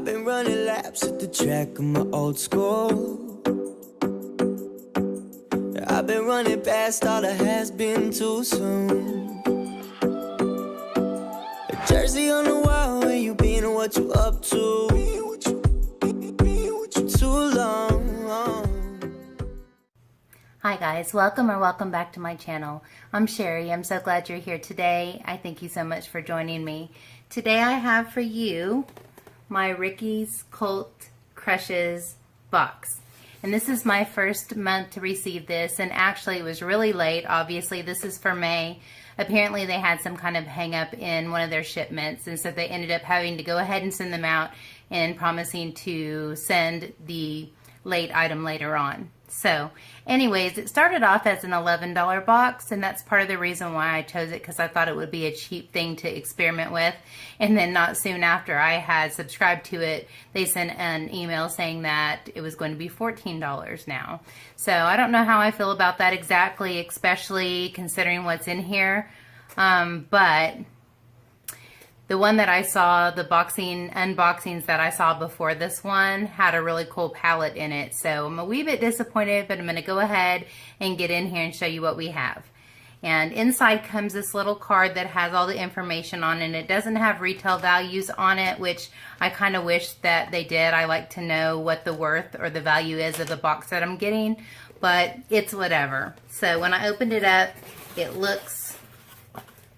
I've been running laps at the track of my old school. I've been running past all the has-been too soon. A jersey on the wall, where you been and what you up to? Too long. Hi guys, welcome or welcome back to my channel. I'm Sherry. I'm so glad you're here today. I thank you so much for joining me. Today I have for you my Ricky's Cult Crushes box. And this is my first month to receive this, and actually it was really late. Obviously this is for May. Apparently they had some kind of hang up in one of their shipments, and so they ended up having to go ahead and send them out and promising to send the late item later on. So anyways, it started off as an $11 box, and that's part of the reason why I chose it, because I thought it would be a cheap thing to experiment with. And then not soon after I had subscribed to it, they sent an email saying that it was going to be $14 now. So I don't know how I feel about that exactly, especially considering what's in here. But the one that I saw, the unboxings that I saw before this one had a really cool palette in it. So I'm a wee bit disappointed, but I'm going to go ahead and get in here and show you what we have. And inside comes this little card that has all the information on it. And it doesn't have retail values on it, which I kind of wish that they did. I like to know what the worth or the value is of the box that I'm getting, but it's whatever. So when I opened it up, it looks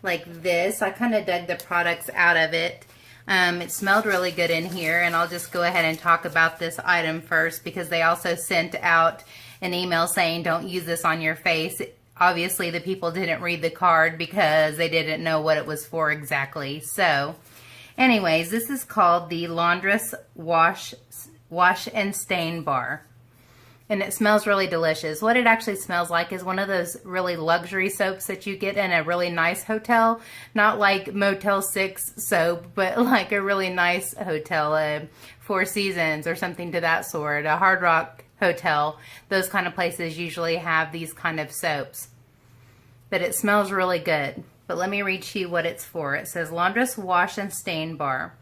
like this. I kind of dug the products out of it. It smelled really good in here, and I'll just go ahead and talk about this item first, because they also sent out an email saying don't use this on your face. Obviously the people didn't read the card because they didn't know what it was for exactly. So anyways, this is called the Laundress Wash and Stain Bar. And it smells really delicious. What it actually smells like is one of those really luxury soaps that you get in a really nice hotel. Not like Motel 6 soap, but like a really nice hotel, Four Seasons or something to that sort, a Hard Rock hotel. Those kind of places usually have these kind of soaps. But it smells really good. But let me read to you what it's for. It says Laundress Wash and Stain Bar.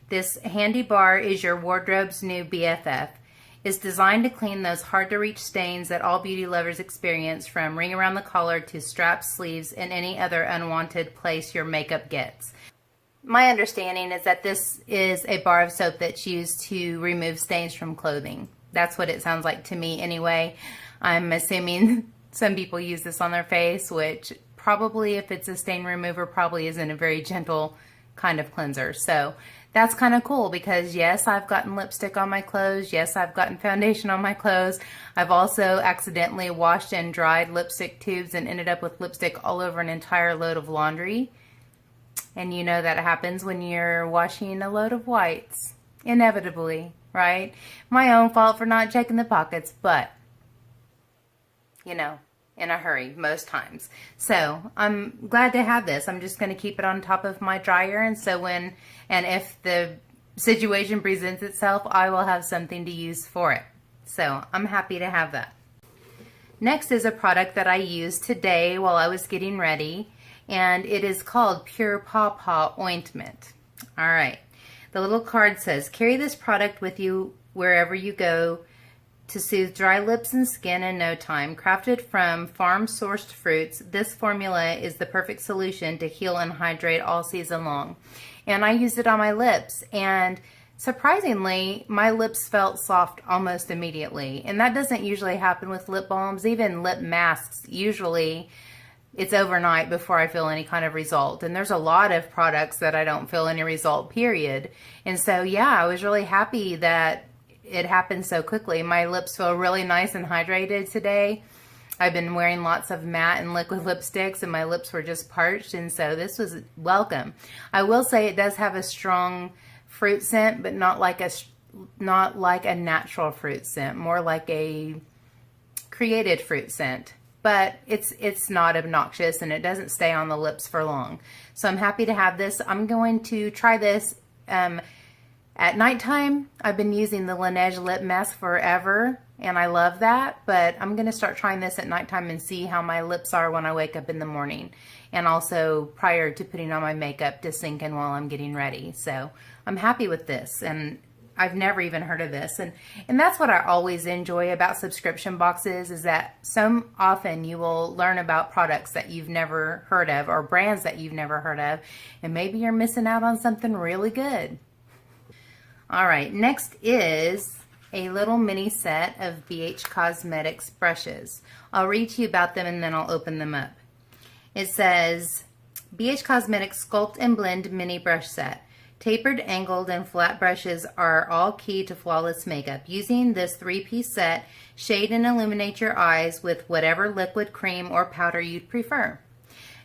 This handy bar is your wardrobe's new BFF. Is designed to clean those hard-to-reach stains that all beauty lovers experience, from ring around the collar to straps, sleeves, and any other unwanted place your makeup gets. My understanding is that this is a bar of soap that's used to remove stains from clothing. That's what it sounds like to me anyway. I'm assuming some people use this on their face, which probably, if it's a stain remover, probably isn't a very gentle kind of cleanser. So that's kind of cool, because yes, I've gotten lipstick on my clothes. Yes, I've gotten foundation on my clothes. I've also accidentally washed and dried lipstick tubes and ended up with lipstick all over an entire load of laundry. And you know that happens when you're washing a load of whites. Inevitably, right? My own fault for not checking the pockets, but you know, in a hurry most times. So I'm glad to have this. I'm just going to keep it on top of my dryer, and so if the situation presents itself, I will have something to use for it. So I'm happy to have that. Next is a product that I used today while I was getting ready, and it is called Pure Paw Paw Ointment. All right. The little card says, carry this product with you wherever you go to soothe dry lips and skin in no time. Crafted from farm-sourced fruits, this formula is the perfect solution to heal and hydrate all season long. And I used it on my lips, and surprisingly, my lips felt soft almost immediately. And that doesn't usually happen with lip balms. Even lip masks, usually it's overnight before I feel any kind of result. And there's a lot of products that I don't feel any result, period. And so, yeah, I was really happy that it happened so quickly. My lips feel really nice and hydrated today. I've been wearing lots of matte and liquid lipsticks, and my lips were just parched, and so this was welcome. I will say it does have a strong fruit scent, but not like a natural fruit scent, more like a created fruit scent. But it's not obnoxious, and it doesn't stay on the lips for long. So I'm happy to have this. I'm going to try this at nighttime. I've been using the Laneige lip mask forever, and I love that, but I'm going to start trying this at nighttime and see how my lips are when I wake up in the morning, and also prior to putting on my makeup to sink in while I'm getting ready. So I'm happy with this, and I've never even heard of this. And that's what I always enjoy about subscription boxes, is that so often you will learn about products that you've never heard of or brands that you've never heard of, and maybe you're missing out on something really good. All right, next is a little mini set of BH Cosmetics brushes. I'll read to you about them and then I'll open them up. It says, BH Cosmetics Sculpt and Blend Mini Brush Set. Tapered, angled, and flat brushes are all key to flawless makeup. Using this 3-piece set, shade and illuminate your eyes with whatever liquid, cream, or powder you'd prefer.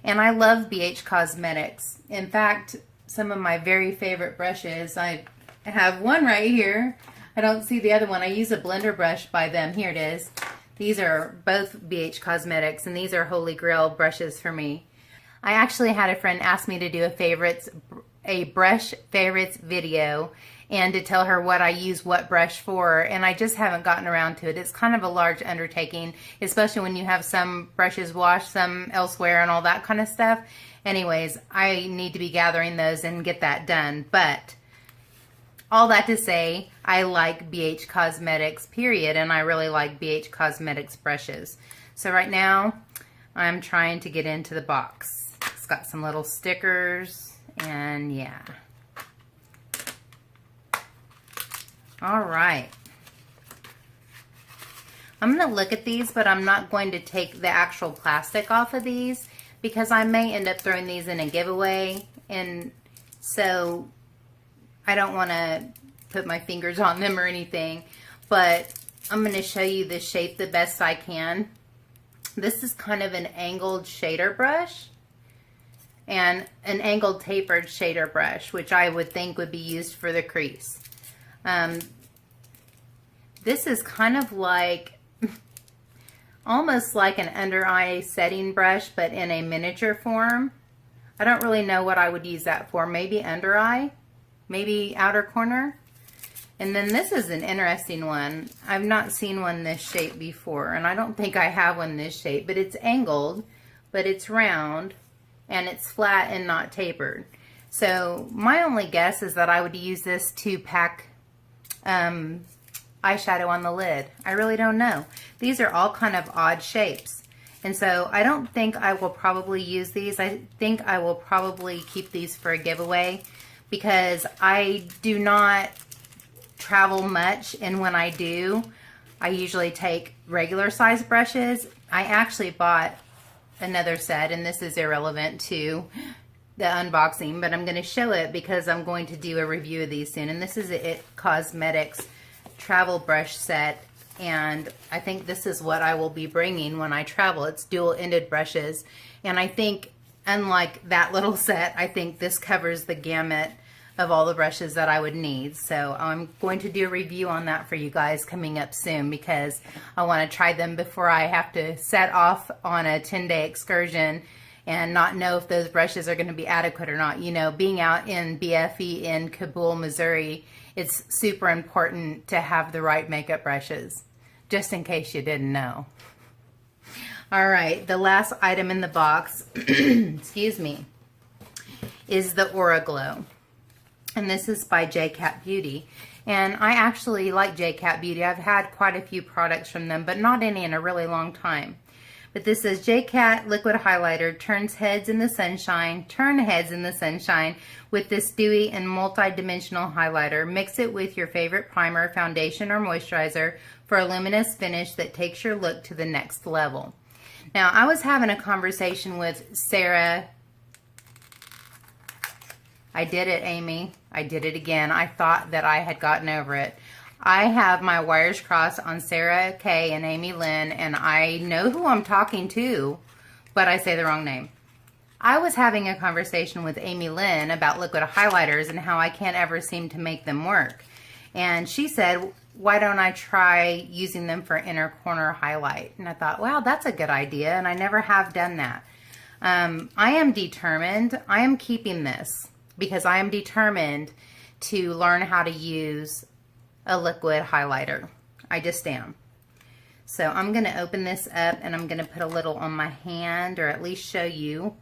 And I love BH Cosmetics. In fact, some of my very favorite brushes, I have one right here. I don't see the other one. I use a blender brush by them. Here it is. These are both BH Cosmetics, and these are Holy Grail brushes for me. I actually had a friend ask me to do a brush favorites video and to tell her what I use what brush for, and I just haven't gotten around to it. It's kind of a large undertaking, especially when you have some brushes washed, some elsewhere, and all that kind of stuff. Anyways, I need to be gathering those and get that done. But all that to say, I like BH Cosmetics, period, and I really like BH Cosmetics brushes. So right now, I'm trying to get into the box. It's got some little stickers, and yeah. All right. I'm going to look at these, but I'm not going to take the actual plastic off of these because I may end up throwing these in a giveaway, and so I don't want to put my fingers on them or anything, but I'm going to show you the shape the best I can. This is kind of an angled shader brush and an angled tapered shader brush, which I would think would be used for the crease. This is kind of like, almost like an under eye setting brush, but in a miniature form. I don't really know what I would use that for. Maybe under eye, maybe outer corner. And then this is an interesting one. I've not seen one this shape before, and I don't think I have one this shape, but it's angled, but it's round, and it's flat and not tapered. So my only guess is that I would use this to pack eyeshadow on the lid. I really don't know. These are all kind of odd shapes. And so I don't think I will probably use these. I think I will probably keep these for a giveaway because I do not travel much, and when I do, I usually take regular size brushes. I actually bought another set, and this is irrelevant to the unboxing, but I'm going to show it because I'm going to do a review of these soon. And this is a It Cosmetics travel brush set, and I think this is what I will be bringing when I travel. It's dual-ended brushes, and I think unlike that little set, I think this covers the gamut of all the brushes that I would need. So I'm going to do a review on that for you guys coming up soon because I want to try them before I have to set off on a 10-day excursion and not know if those brushes are going to be adequate or not. You know, being out in BFE in Kabul, Missouri, it's super important to have the right makeup brushes, just in case you didn't know. All right, the last item in the box, excuse me, is the Aura Glow. And this is by J-Cat Beauty. And I actually like J-Cat Beauty. I've had quite a few products from them, but not any in a really long time. But this says J-Cat Liquid Highlighter turn heads in the sunshine with this dewy and multi-dimensional highlighter. Mix it with your favorite primer, foundation, or moisturizer for a luminous finish that takes your look to the next level. Now, I was having a conversation with Sarah. I did it, Amy. I did it again. I thought that I had gotten over it. I have my wires crossed on Sarah K and Amy Lynn, and I know who I'm talking to, but I say the wrong name. I was having a conversation with Amy Lynn about liquid highlighters and how I can't ever seem to make them work. And she said, why don't I try using them for inner corner highlight? And I thought, wow, that's a good idea, and I never have done that. I am determined. I am keeping this because I am determined to learn how to use a liquid highlighter. I just am. So I'm going to open this up and I'm going to put a little on my hand, or at least show you.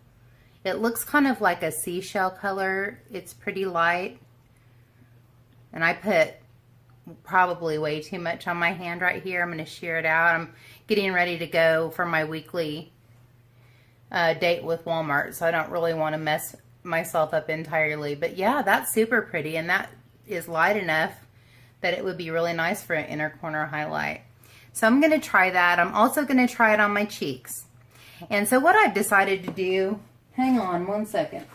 It looks kind of like a seashell color. It's pretty light. And I put probably way too much on my hand right here. I'm going to shear it out. I'm getting ready to go for my weekly date with Walmart, so I don't really want to mess myself up entirely. But yeah, that's super pretty, and that is light enough that it would be really nice for an inner corner highlight. So I'm going to try that. I'm also going to try it on my cheeks. And so what I've decided to do, hang on one second.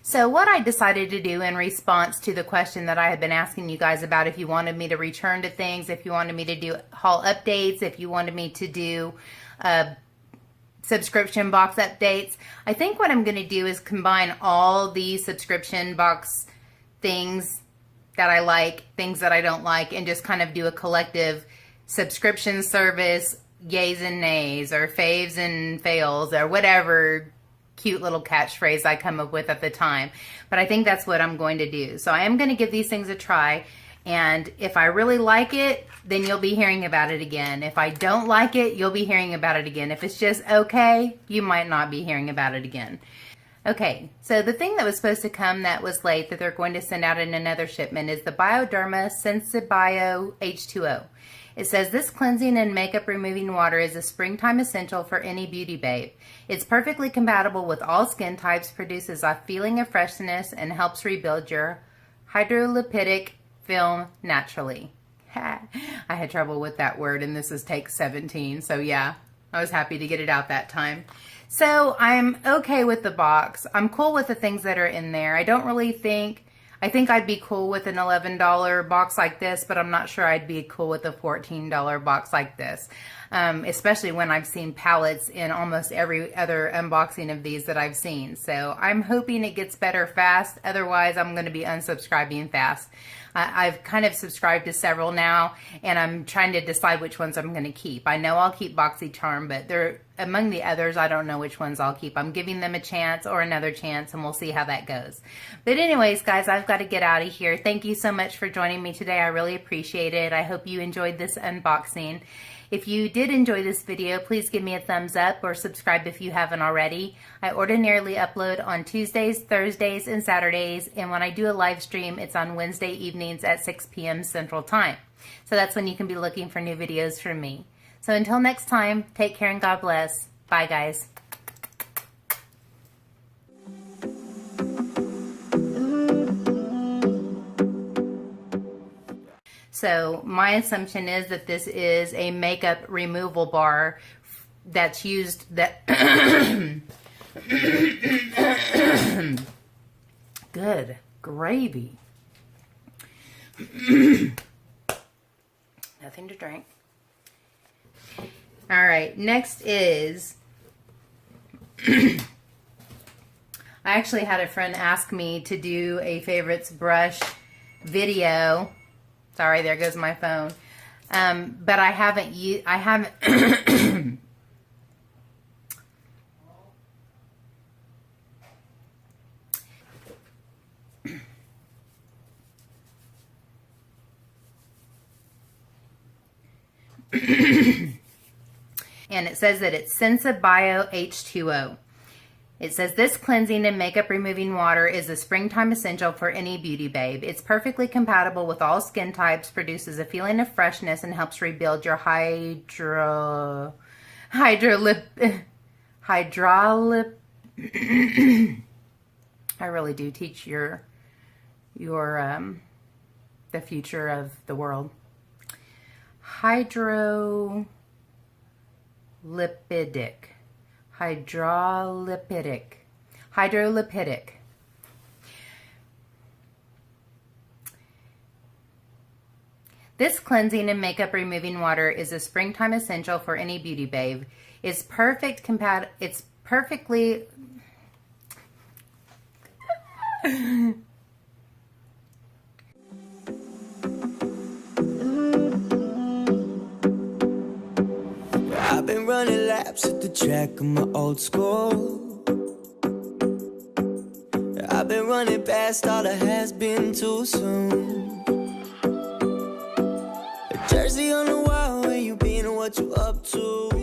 So what I decided to do in response to the question that I had been asking you guys about if you wanted me to return to things, if you wanted me to do haul updates, if you wanted me to do subscription box updates, I think what I'm going to do is combine all these subscription box things that I like, things that I don't like, and just kind of do a collective subscription service, yays and nays, or faves and fails, or whatever cute little catchphrase I come up with at the time. But I think that's what I'm going to do. So I am going to give these things a try, and if I really like it, then you'll be hearing about it again. If I don't like it, you'll be hearing about it again. If it's just okay, you might not be hearing about it again. Okay, so the thing that was supposed to come that was late that they're going to send out in another shipment is the Bioderma Sensibio H2O. It says this cleansing and makeup removing water is a springtime essential for any beauty babe. It's perfectly compatible with all skin types, produces a feeling of freshness, and helps rebuild your hydrolipidic film naturally. I had trouble with that word, and this is take 17, so yeah, I was happy to get it out that time. So I'm okay with the box. I'm cool with the things that are in there. I think I'd be cool with an $11 box like this, but I'm not sure I'd be cool with a $14 box like this. Especially when I've seen palettes in almost every other unboxing of these that I've seen. So I'm hoping it gets better fast. Otherwise, I'm going to be unsubscribing fast. I've kind of subscribed to several now, and I'm trying to decide which ones I'm going to keep. I know I'll keep BoxyCharm, but they're among the others, I don't know which ones I'll keep. I'm giving them a chance or another chance, and we'll see how that goes. But anyways, guys, I've got to get out of here. Thank you so much for joining me today. I really appreciate it. I hope you enjoyed this unboxing. If you did enjoy this video, please give me a thumbs up or subscribe if you haven't already. I ordinarily upload on Tuesdays, Thursdays, and Saturdays, and when I do a live stream, it's on Wednesday evenings at 6 p.m. Central Time. So that's when you can be looking for new videos from me. So until next time, take care and God bless. Bye, guys. So my assumption is that this is a makeup removal bar that's used that good gravy. Nothing to drink. All right, next is I actually had a friend ask me to do a favorites brush video. Sorry, there goes my phone. But I haven't and it says that it's Sensibio H2O. It says this cleansing and makeup removing water is a springtime essential for any beauty babe. It's perfectly compatible with all skin types, produces a feeling of freshness, and helps rebuild your hydrolip I really do teach your the future of the world. Hydrolipidic. This cleansing and makeup removing water is a springtime essential for any beauty babe. It's perfectly I've been running laps at the track of my old school. I've been running past all the has been too soon. A jersey on the wall, where you been and what you up to?